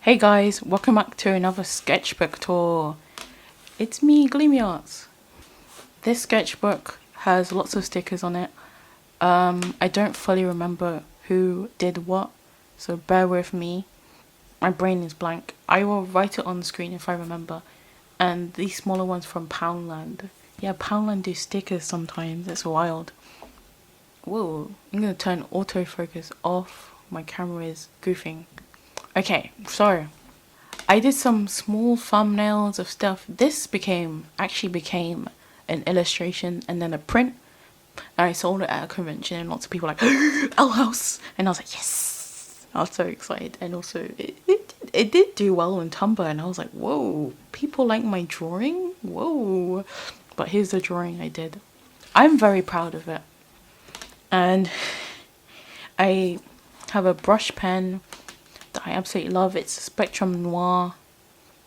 Hey guys, welcome back to another sketchbook tour. It's me, Gleamiarts. This sketchbook has lots of stickers on it. I don't fully remember who did what, so bear with me. My brain is blank. I will write it on the screen if I remember. And these smaller ones from Poundland. Yeah, Poundland do stickers sometimes. It's wild. Whoa, I'm gonna turn autofocus off. My camera is goofing. Okay, so I did some small thumbnails of stuff. This actually became an illustration and then a print. And I sold it at a convention and lots of people were like, Owl House! And I was like, yes! I was so excited. And also, it did do well on Tumblr. And I was like, whoa, people like my drawing? Whoa. But here's the drawing I did. I'm very proud of it. And I have a brush pen that I absolutely love. It's a Spectrum Noir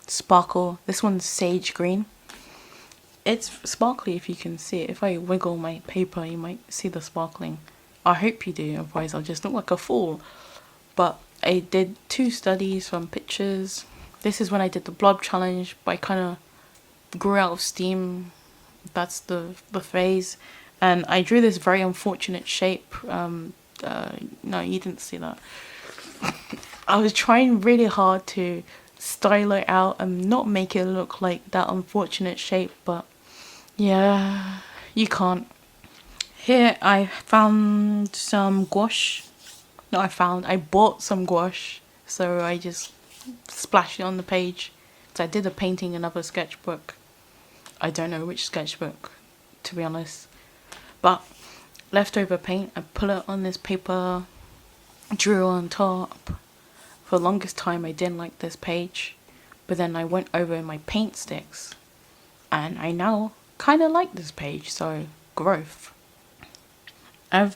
Sparkle. This one's sage green. It's sparkly if you can see it. If I wiggle my paper, you might see the sparkling. I hope you do, otherwise I'll just look like a fool. But I did 2 studies from pictures. This is when I did the blob challenge, but I kind of grew out of steam. That's the phase. And I drew this very unfortunate shape. No, you didn't see that. I was trying really hard to style it out and not make it look like that unfortunate shape, but yeah, you can't. Here I found some gouache. No, I bought some gouache, so I just splashed it on the page. So I did a painting, another sketchbook. I don't know which sketchbook, to be honest. But leftover paint, I put it on this paper, drew on top. For the longest time I didn't like this page, but then I went over my paint sticks and I now kind of like this page, so growth. I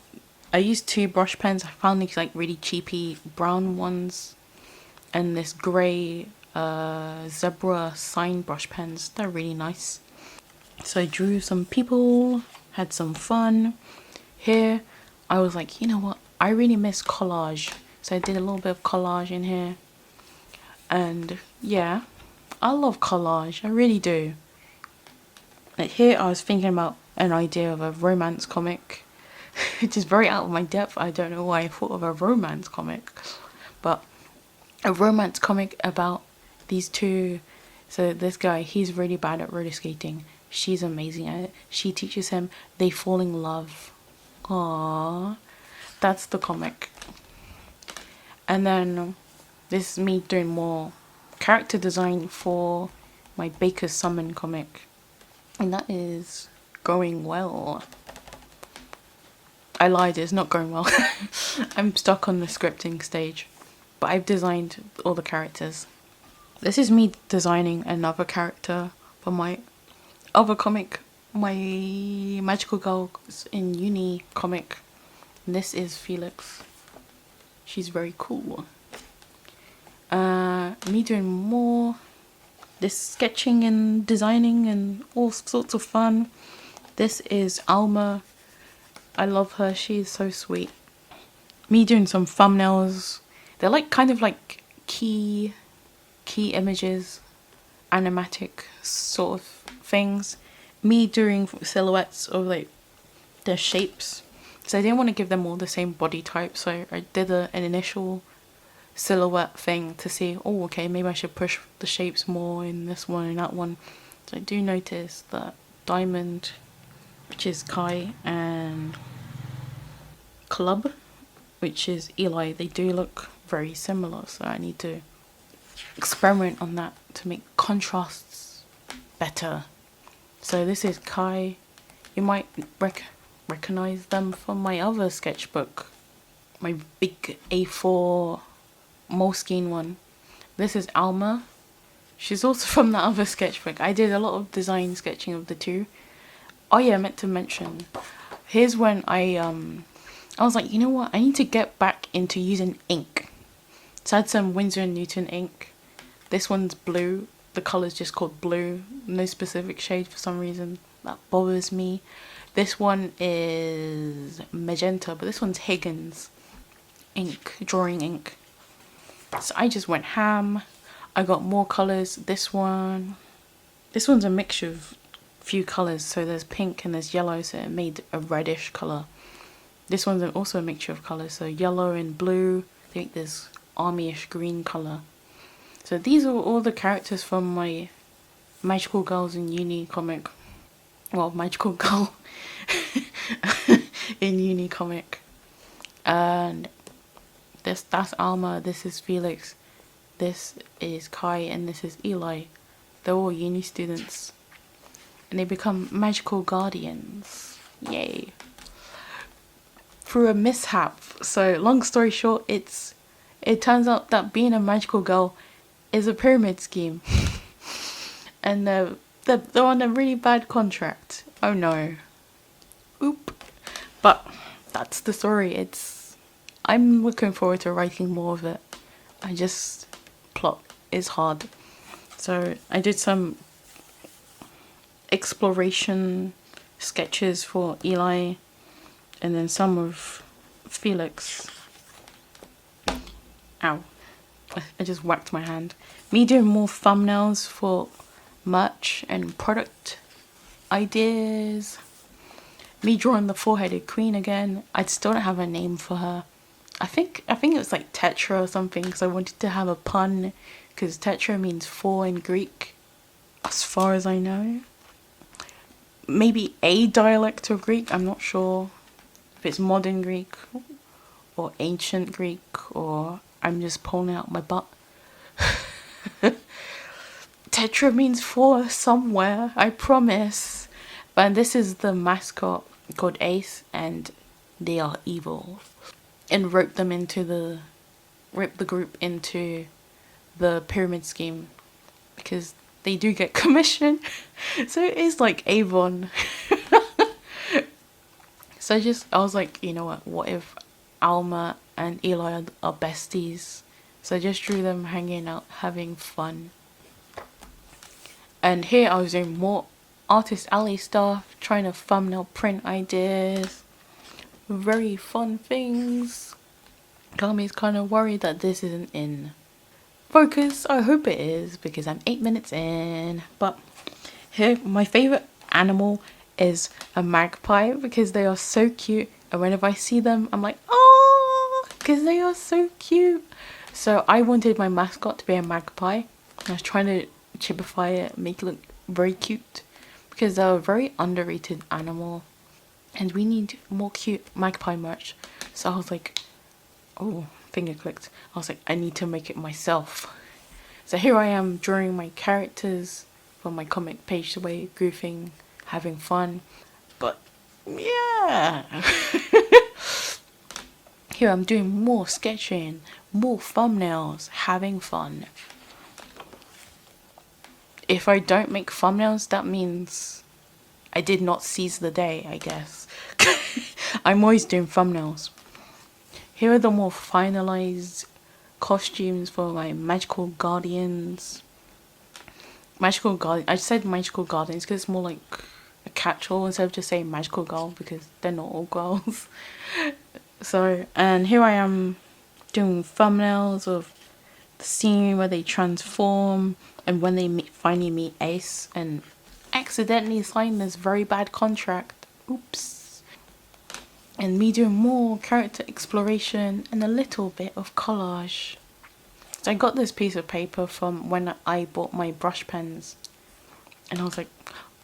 used 2 brush pens. I found these like really cheapy brown ones and this grey zebra sign brush pens. They're really nice. So I drew some people, had some fun. Here I was like, you know what, I really miss collage. So I did a little bit of collage in here. And yeah, I love collage. I really do. Like here I was thinking about an idea of a romance comic. Which is very out of my depth. I don't know why I thought of a romance comic. But a romance comic about these 2. So this guy, he's really bad at roller skating. She's amazing at it. She teaches him. They fall in love. Aww. That's the comic. And then this is me doing more character design for my Baker's Summon comic. And that is going well. I lied, it's not going well. I'm stuck on the scripting stage. But I've designed all the characters. This is me designing another character for my other comic. My Magical Girls in Uni comic. And this is Felix. She's very cool. Me doing more this sketching and designing and all sorts of fun. This is Alma. I love her. She's so sweet. Me doing some thumbnails. They're like kind of like key images, animatic sort of things. Me doing silhouettes of like their shapes. So I didn't want to give them all the same body type, so I did an initial silhouette thing to see, oh okay, maybe I should push the shapes more in this one and that one. So I do notice that Diamond, which is Kai, and Club, which is Eli, they do look very similar, so I need to experiment on that to make contrasts better. So this is Kai. You might recognize them from my other sketchbook, my big A4 Moleskine one. This is Alma. She's also from that other sketchbook. I did a lot of design sketching of the 2. Oh yeah, I meant to mention, here's when I was like, you know what, I need to get back into using ink. So I had some Winsor & Newton ink. This one's blue. The colour's just called blue. No specific shade for some reason. That bothers me. This one is magenta, but this one's Higgins ink, drawing ink. So I just went ham. I got more colours. This one's a mixture of few colours. So there's pink and there's yellow, so it made a reddish colour. This one's also a mixture of colours, so yellow and blue. I think there's army-ish green colour. So these are all the characters from my Magical Girls in Uni comic. Well, Magical Girl in Uni comic. And that's Alma, this is Felix, this is Kai, and this is Eli. They're all uni students. And they become magical guardians. Yay. Through a mishap. So long story short, it turns out that being a magical girl is a pyramid scheme. And they're on a really bad contract. Oh no. Oop. But that's the story. I'm looking forward to writing more of it. Plot is hard. So I did some exploration sketches for Eli, and then some of Felix. Ow. I just whacked my hand. Me doing more thumbnails for merch and product ideas. Me drawing the four-headed queen again. I still don't have a name for her. I think it was like tetra or something, because I wanted to have a pun, because tetra means four in Greek, as far as I know. Maybe a dialect of Greek, I'm not sure if it's modern Greek or ancient Greek, or I'm just pulling out my butt. Tetra means four somewhere, I promise. But this is the mascot called Ace, and they are evil. And roped the group into the pyramid scheme, because they do get commission. So it is like Avon. So I was like, you know what if Alma and Eli are besties? So I just drew them hanging out, having fun. And here I was doing more Artist Alley stuff, trying to thumbnail print ideas. Very fun things. Kami's kind of worried that this isn't in focus. I hope it is, because I'm 8 minutes in. But here, my favourite animal is a magpie, because they are so cute. And whenever I see them, I'm like, oh, because they are so cute. So I wanted my mascot to be a magpie. I was trying to chipify it, make it look very cute, because they're a very underrated animal. And we need more cute magpie merch. So I was like, oh, finger clicked. I was like, I need to make it myself. So here I am drawing my characters for my comic page away, goofing, having fun. But yeah. Here I'm doing more sketching, more thumbnails, having fun. If I don't make thumbnails, that means I did not seize the day, I guess. I'm always doing thumbnails. Here are the more finalized costumes for my magical guardians. I said magical guardians because it's more like a catch-all instead of just saying magical girl, because they're not all girls. So, and here I am doing thumbnails of the scene where they transform, and when they finally meet Ace and accidentally sign this very bad contract. Oops. And me doing more character exploration and a little bit of collage. So I got this piece of paper from when I bought my brush pens, and I was like,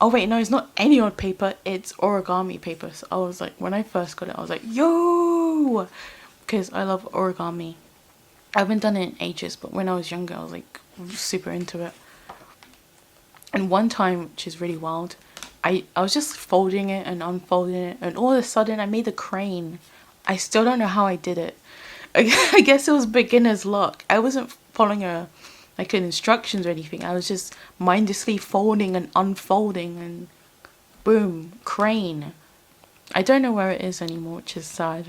oh wait, no, it's not any odd paper, it's origami paper. So I was like, when I first got it, I was like, yo, because I love origami. I haven't done it in ages, but when I was younger, I was like super into it. And one time, which is really wild, I was just folding it and unfolding it, and all of a sudden I made a crane. I still don't know how I did it. I guess it was beginner's luck. I wasn't following an instructions or anything. I was just mindlessly folding and unfolding, and boom, crane. I don't know where it is anymore, which is sad.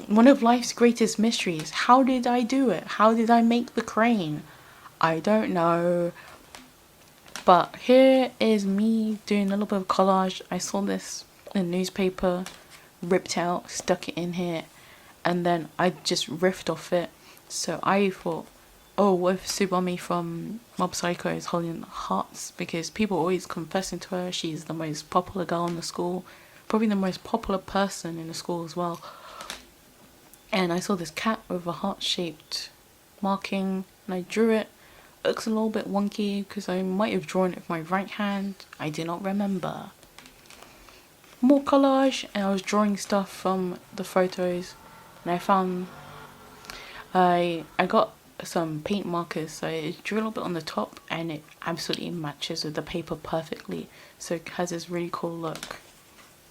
One of life's greatest mysteries. How did I do it? How did I make the crane? I don't know. But here is me doing a little bit of collage. I saw this in a newspaper, ripped out, stuck it in here, and then I just riffed off it. So I thought, oh, with Subami from Mob Psycho is holding hearts, because people always confessing to her she's the most popular girl in the school, probably the most popular person in the school as well. And I saw this cat with a heart-shaped marking, and I drew it. It looks a little bit wonky because I might have drawn it with my right hand. I do not remember. More collage, and I was drawing stuff from the photos, and I found I got some paint markers, so I drew a little bit on the top, and it absolutely matches with the paper perfectly, so it has this really cool look.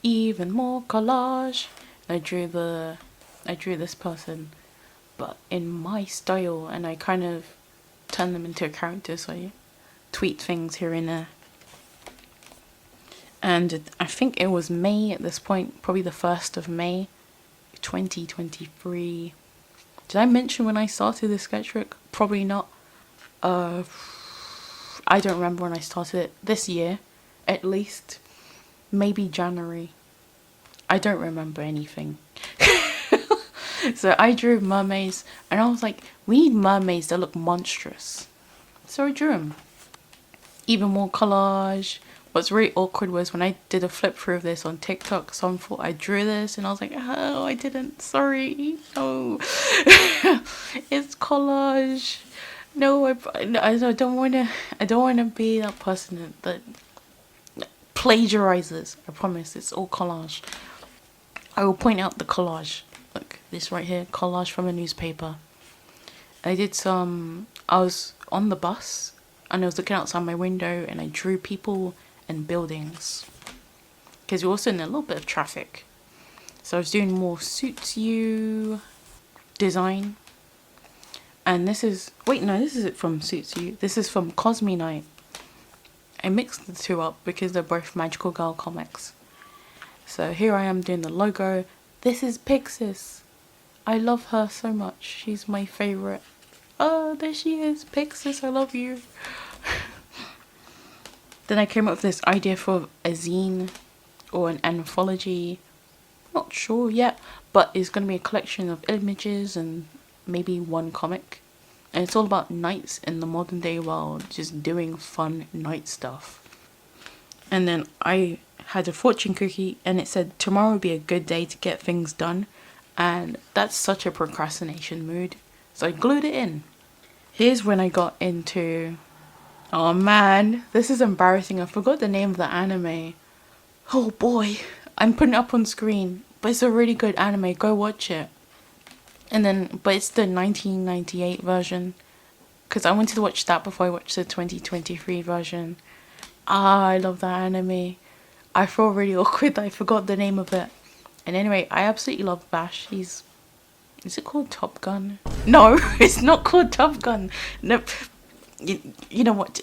Even more collage. I drew this person, but in my style, and I kind of turned them into a character, so I tweet things here and there. And I think it was May at this point, probably the 1st of May 2023. Did I mention when I started this sketchbook? Probably not. I don't remember when I started it. This year, at least. Maybe January. I don't remember anything. So I drew mermaids, and I was like, we need mermaids that look monstrous. So I drew them. Even more collage. What's really awkward was when I did a flip through of this on TikTok, someone thought I drew this, and I was like, oh, I didn't, sorry, no. It's collage. No, I don't want to be that person that plagiarizes. I promise, it's all collage. I will point out the collage. Look, this right here, collage from a newspaper. I was on the bus, and I was looking outside my window, and I drew people and buildings, because we're also in a little bit of traffic. So I was doing more suits you design, and this is it from Suits You. This is from Cosme Night. I mixed the two up because they're both Magical Girl comics. So here I am doing the logo. This is Pixis. I love her so much. She's my favorite. Oh, there she is. Pixis, I love you. Then I came up with this idea for a zine or an anthology. Not sure yet, but it's going to be a collection of images and maybe one comic. And it's all about knights in the modern day world, just doing fun knight stuff. And then I had a fortune cookie, and it said tomorrow would be a good day to get things done. And that's such a procrastination mood. So I glued it in. Here's when I got into... Oh man, this is embarrassing. I forgot the name of the anime. Oh boy, I'm putting it up on screen, but it's a really good anime. Go watch it. But it's the 1998 version, because I wanted to watch that before I watched the 2023 version. I love that anime. I feel really awkward that I forgot the name of it. And anyway, I absolutely love Bash. Is it called Top Gun? No, it's not called Top Gun. No. You know what,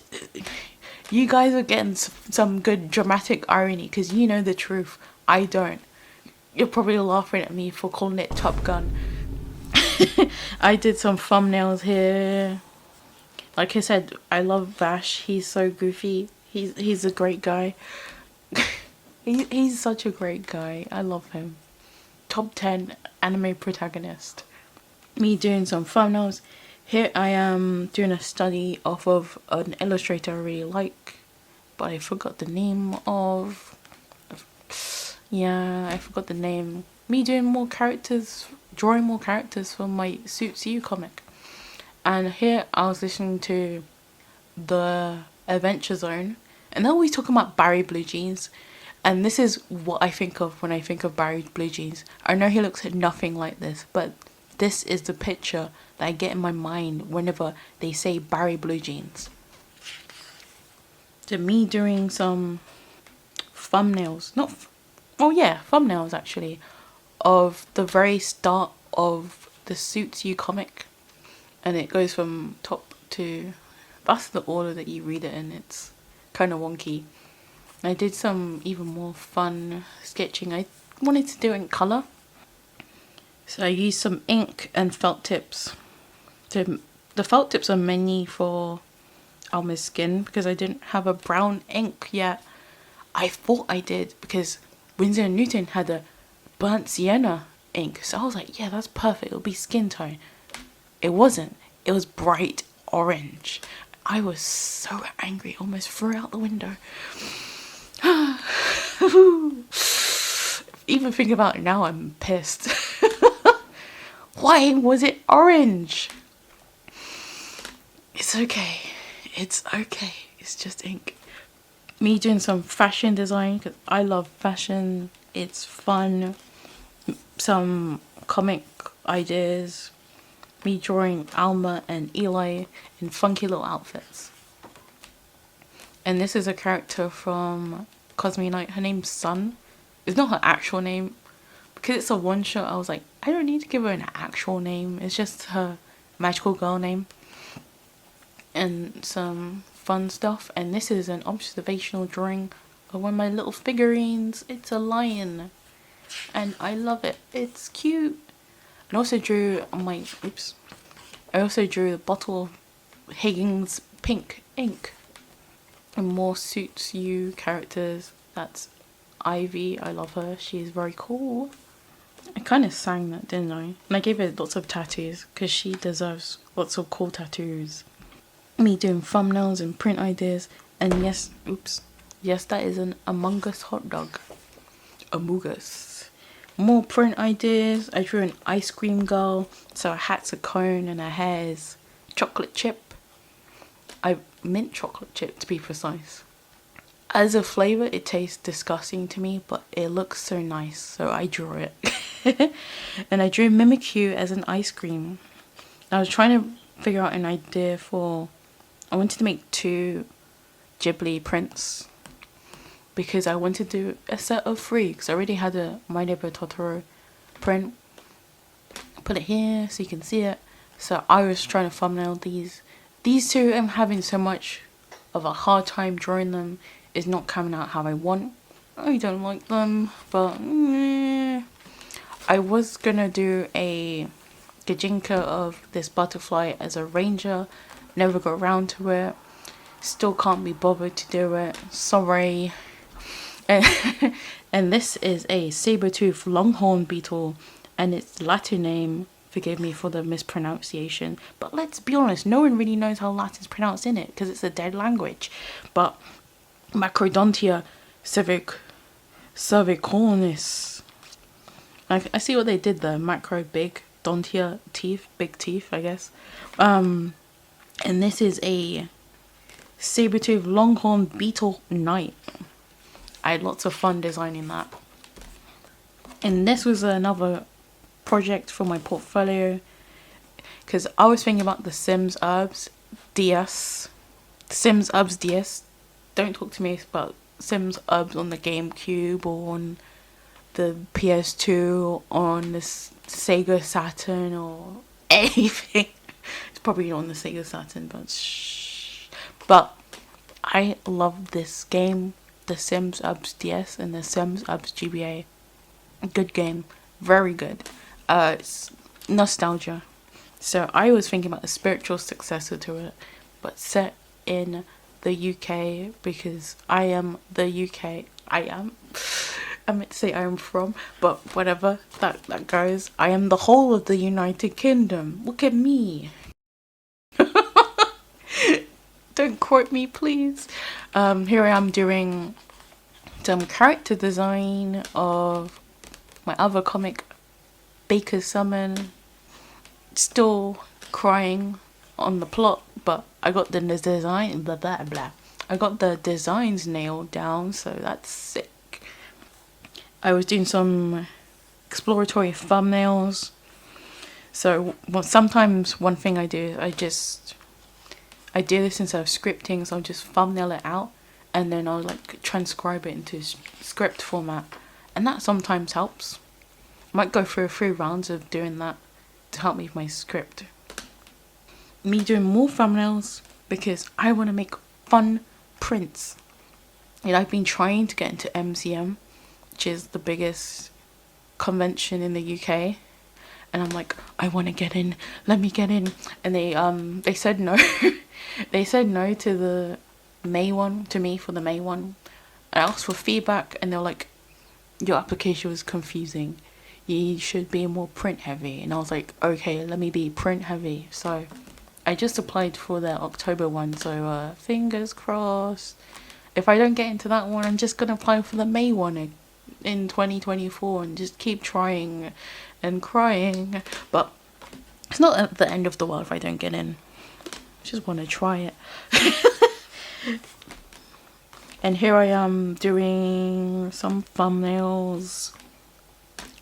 you guys are getting some good dramatic irony, because you know the truth. I don't. You're probably laughing at me for calling it Top Gun. I did some thumbnails here. Like I said, I love Vash. He's so goofy. He's a great guy. He's such a great guy. I love him. Top 10 anime protagonist. Me doing some thumbnails. Here I am doing a study off of an illustrator I really like, but I forgot the name of. Yeah, I forgot the name. Me doing more characters, drawing more characters for my Suits You comic. And here I was listening to the Adventure Zone, and they're always talking about Barry Blue Jeans. And this is what I think of when I think of Barry Blue Jeans. I know he looks nothing like this, but this is the picture that I get in my mind whenever they say Barry Blue Jeans. To me doing some thumbnails, thumbnails actually, of the very start of the Suits You comic. And it goes from top to, that's the order that you read it in. It's kind of wonky. I did some even more fun sketching. I wanted to do it in colour. So I used some ink and felt tips. The felt tips are mainly for Alma's skin, because I didn't have a brown ink yet. I thought I did, because Winsor & Newton had a burnt sienna ink. So I was like, yeah, that's perfect. It'll be skin tone. It wasn't. It was bright orange. I was so angry, almost threw it out the window. Even thinking about it now, I'm pissed. Why was it orange? It's okay. It's okay. It's just ink. Me doing some fashion design because I love fashion. It's fun. Some comic ideas. Me drawing Alma and Eli in funky little outfits. And this is a character from Cosme Knight. Her name's Sun. It's not her actual name. Because it's a one shot, I was like, I don't need to give her an actual name. It's just her magical girl name. And some fun stuff. And this is an observational drawing of one of my little figurines. It's a lion. And I love it. It's cute. And also drew my, I also drew a bottle of Higgins pink ink. And more suits you characters. That's Ivy. I love her. She's very cool. I kind of sang that, didn't I? And I gave her lots of tattoos because she deserves lots of cool tattoos. Me doing thumbnails and print ideas. And yes, yes, that is an Among Us hot dog. Among Us. More print ideas. I drew an ice cream girl. So her hat's a cone and her hair is chocolate chip. I mint chocolate chip to be precise. As a flavour, it tastes disgusting to me, but it looks so nice, so I drew it. And I drew Mimikyu as an ice cream. I was trying to figure out an idea for... I wanted to make 2 Ghibli prints because I wanted to do a set of 3 because I already had a My Neighbor Totoro print. Put it here so you can see it. So I was trying to thumbnail these. These 2, I'm having so much of a hard time drawing them. It's not coming out how I want. I don't like them, but I was gonna do a Gajinka of this butterfly as a ranger. Never got around to it. Still can't be bothered to do it. Sorry. And this is a saber-tooth longhorn beetle, and its Latin name, forgive me for the mispronunciation, but let's be honest, no one really knows how Latin's pronounced in it because it's a dead language. But Macrodontia cervicornis. I see what they did there. Macro big, Dontia teeth, big teeth, I guess. And this is a saber-tooth longhorn beetle knight. I had lots of fun designing that. And this was another project for my portfolio because I was thinking about the Sims Urbs DS. Sims Urbs DS. Don't talk to me about Sims Urbs on the GameCube or on the PS2 or on the Sega Saturn or anything. It's probably on the Sega Saturn, but shh. But I love this game, the Sims Urbs DS and the Sims Urbs GBA. Good game, very good. It's nostalgia. So I was thinking about the spiritual successor to it, but set in the UK because I am the UK. I meant to say I am from, but whatever that goes. I am the whole of the United Kingdom. Look at me. Don't quote me, please. Here I am doing some character design of my other comic, Baker's Summon. Still crying on the plot, but I got the design, blah blah blah. I got the designs nailed down, so that's sick. I was doing some exploratory thumbnails. So sometimes one thing I do, I do this instead of scripting, so I'll just thumbnail it out and then I'll like transcribe it into script format, and that sometimes helps. I might go through a few rounds of doing that to help me with my script. Me doing more thumbnails because I want to make fun prints. And I've been trying to get into MCM, which is the biggest convention in the UK, and I'm like, I want to get in, let me get in. And they said no. They said no to the May one, to me for the May one. I asked for feedback and they're like, your application was confusing, you should be more print heavy. And I was like, okay, let me be print heavy. So I just applied for their October one, so fingers crossed. If I don't get into that one, I'm just gonna apply for the May one in 2024 and just keep trying and crying. But it's not at the end of the world if I don't get in. I just want to try it. And here I am doing some thumbnails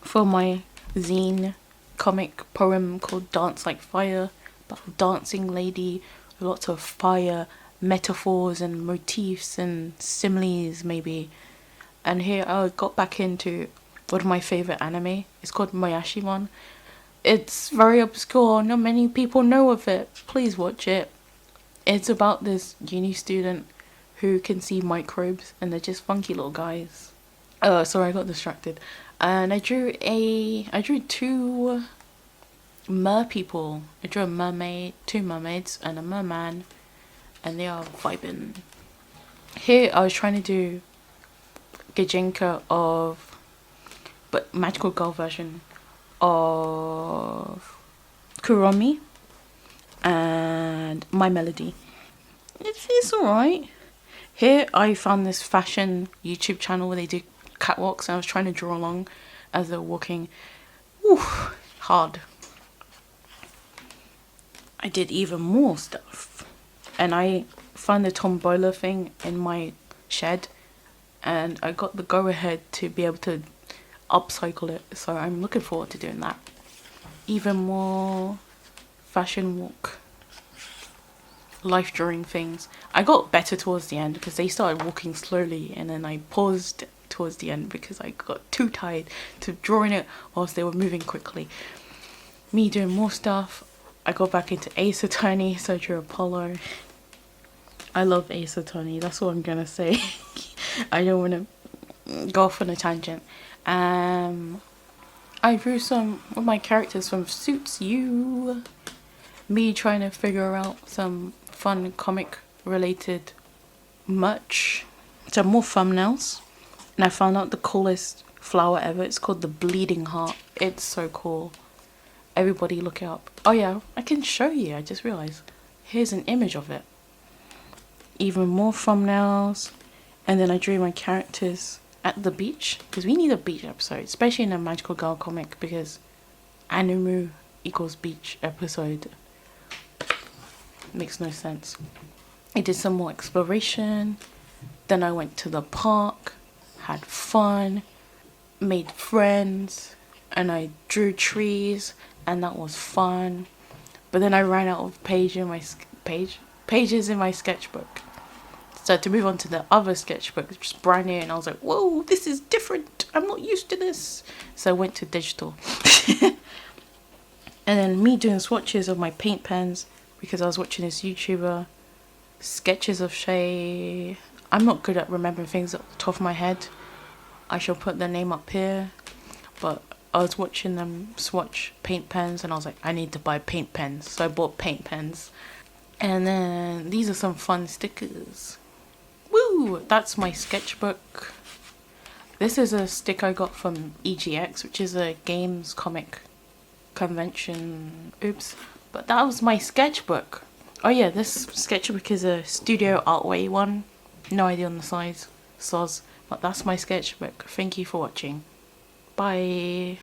for my zine comic poem called Dance Like Fire, about a dancing lady with lots of fire metaphors and motifs and similes maybe. And here I got back into one of my favourite anime. It's called Moyashimon. It's very obscure, not many people know of it. Please watch it. It's about this uni student who can see microbes and they're just funky little guys. Sorry, I got distracted. And I drew two mer people. I drew a mermaid, two mermaids and a merman, and they are vibing. Here I was trying to do Gajinka of, but magical girl version of Kuromi and My Melody. It's alright. Here I found this fashion YouTube channel where they do catwalks and I was trying to draw along as they're walking. Ooh, hard. I did even more stuff. And I found the tombola thing in my shed and I got the go ahead to be able to upcycle it. So I'm looking forward to doing that. Even more fashion walk, life drawing things. I got better towards the end because they started walking slowly and then I paused towards the end because I got too tired to drawing it whilst they were moving quickly. Me doing more stuff. I got back into Ace Attorney, so I drew Apollo. I love Ace Attorney, that's all I'm gonna say. I don't want to go off on a tangent. I drew some of my characters from Suits You. Me trying to figure out some fun comic related merch. Some more thumbnails. And I found out the coolest flower ever. It's called the Bleeding Heart. It's so cool. Everybody look it up. Oh yeah, I can show you, I just realized. Here's an image of it. Even more thumbnails. And then I drew my characters at the beach. Because we need a beach episode. Especially in a magical girl comic. Because anime equals beach episode. Makes no sense. I did some more exploration. Then I went to the park. Had fun. Made friends. And I drew trees. And that was fun. But then I ran out of pages in my sketchbook. So to move on to the other sketchbook, which was brand new, and I was like, whoa, this is different. I'm not used to this. So I went to digital. And then me doing swatches of my paint pens because I was watching this YouTuber. Sketches of Shay. I'm not good at remembering things off the top of my head. I shall put their name up here. But I was watching them swatch paint pens and I was like, I need to buy paint pens. So I bought paint pens. And then these are some fun stickers. Woo! That's my sketchbook. This is a stick I got from EGX, which is a games comic convention. Oops. But that was my sketchbook. Oh yeah, this sketchbook is a Studio Artway one. No idea on the size. Soz. But that's my sketchbook. Thank you for watching. Bye.